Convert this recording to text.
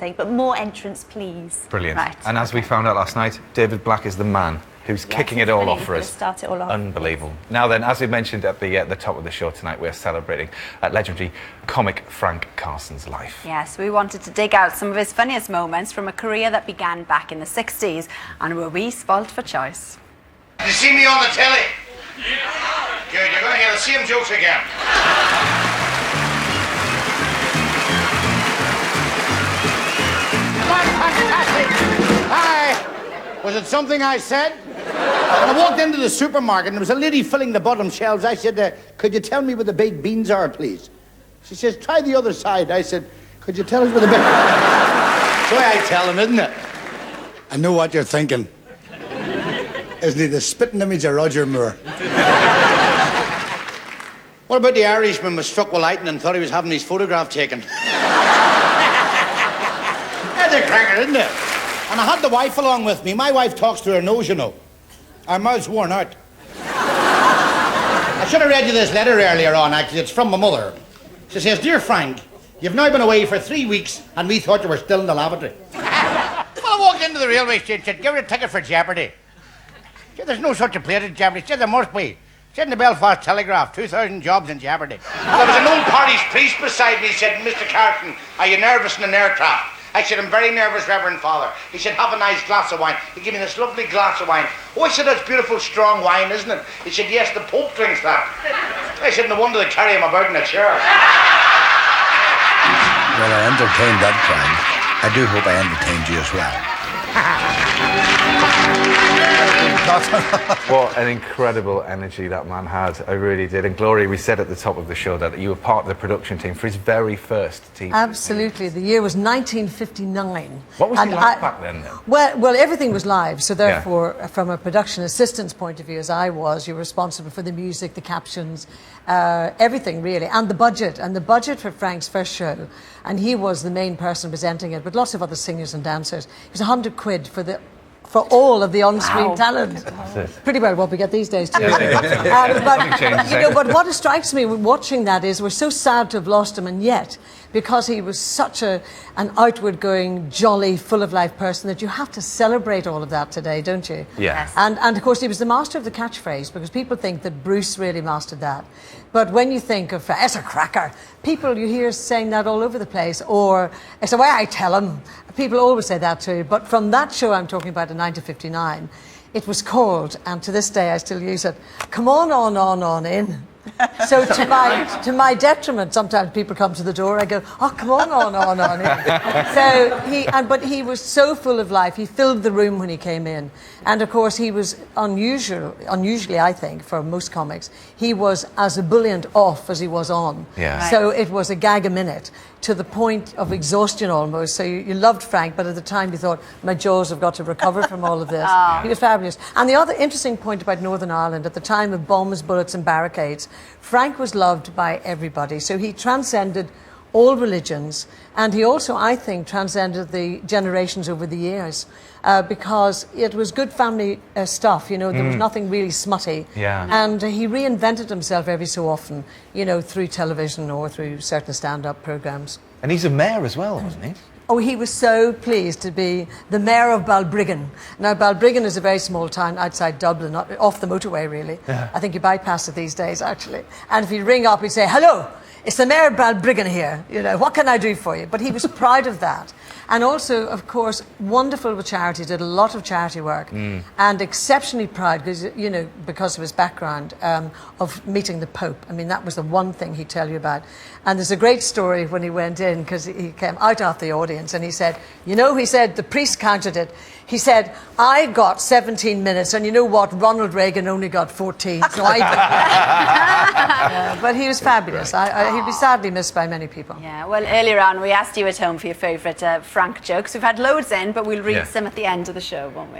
something, but more entrants, please. Brilliant. Right. And as we found out last night, David Black is the man who's kicking it all off for us. Start it all off. Unbelievable. Now then, as we mentioned at the top of the show tonight, we're celebrating legendary comic Frank Carson's life. Yes, we wanted to dig out some of his funniest moments from a career that began back in the 60s, and were we spoilt for choice. You see me on the telly? Good, you're going to hear the same jokes again. Fantastic! Hi! Was it something I said? When I walked into the supermarket and there was a lady filling the bottom shelves, I said, could you tell me where the baked beans are, please? She says, try the other side. I said, could you tell us where the baked... That's the way I tell them, isn't it? I know what you're thinking. Isn't he the spitting image of Roger Moore? What about the Irishman was struck with lightning and thought he was having his photograph taken? That's a cracker, isn't it? And I had the wife along with me. My wife talks to her nose, you know. Our mouth's worn out. I should have read you this letter earlier on, actually. It's from my mother. She says, Dear Frank, you've now been away for 3 weeks and we thought you were still in the lavatory. Well, I walked into the railway station, said, give her a ticket for Jeopardy. She said, there's no such a place as Jeopardy. She said, there must be. She said in the Belfast Telegraph, 2,000 jobs in Jeopardy. There was an old parish priest beside me. He said, Mr. Carson, are you nervous in an aircraft? I said, I'm very nervous, Reverend Father. He said, have a nice glass of wine. He gave me this lovely glass of wine. Oh, I said, that's beautiful, strong wine, isn't it? He said, yes, the Pope drinks that. I said, no wonder they carry him about in a chair. Well, I entertained that crowd. I do hope I entertained you as well. What an incredible energy that man had. I really did. And Gloria, we said at the top of the show that you were part of the production team for his very first TV. Absolutely. The year was 1959. What was he like back then? Well, everything was live. So therefore, from a production assistant's point of view, as I was, you were responsible for the music, the captions, everything really, and the budget. And the budget for Frank's first show, and he was the main person presenting it, but lots of other singers and dancers. It was £100 for all of the on-screen talent. Pretty well what we get these days too. But what strikes me when watching that is we're so sad to have lost him, and yet because he was such an outward-going, jolly, full-of-life person that you have to celebrate all of that today, don't you? Yeah. And of course he was the master of the catchphrase, because people think that Bruce really mastered that. But when you think of, it's a cracker, people you hear saying that all over the place, or it's the way I tell them. People always say that too. But from that show I'm talking about in 1959, it was called, and to this day I still use it, Come on in. So to my detriment, sometimes people come to the door, I go, oh, come on in. But he was so full of life, he filled the room when he came in. And of course he was unusually I think, for most comics, he was as ebullient off as he was on. Yeah. Right. So it was a gag a minute, to the point of exhaustion almost. So you loved Frank, but at the time you thought, my jaws have got to recover from all of this. He was fabulous. And the other interesting point about Northern Ireland, at the time of bombs, bullets and barricades, Frank was loved by everybody. So he transcended all religions, and he also, I think, transcended the generations over the years, because it was good family stuff, you know, there was nothing really smutty. Yeah. And he reinvented himself every so often, you know, through television or through certain stand-up programmes. And he's a mayor as well, wasn't he? Oh, he was so pleased to be the mayor of Balbriggan. Now, Balbriggan is a very small town outside Dublin, off the motorway, really. Yeah. I think you bypass it these days, actually. And if you ring up, he'd say, hello, it's the mayor of Balbriggan here. You know, what can I do for you? But he was proud of that. And also, of course, wonderful with charity, did a lot of charity work, and exceptionally proud, because, you know, because of his background, of meeting the Pope. I mean, that was the one thing he'd tell you about. And there's a great story when he went in, because he came out of the audience and he said, you know, he said, the priest counted it. He said, I got 17 minutes, and you know what? Ronald Reagan only got 14. So but he was fabulous. He'd be sadly missed by many people. Yeah, well, earlier on, we asked you at home for your favourite Frank jokes. We've had loads in, but we'll read some at the end of the show, won't we?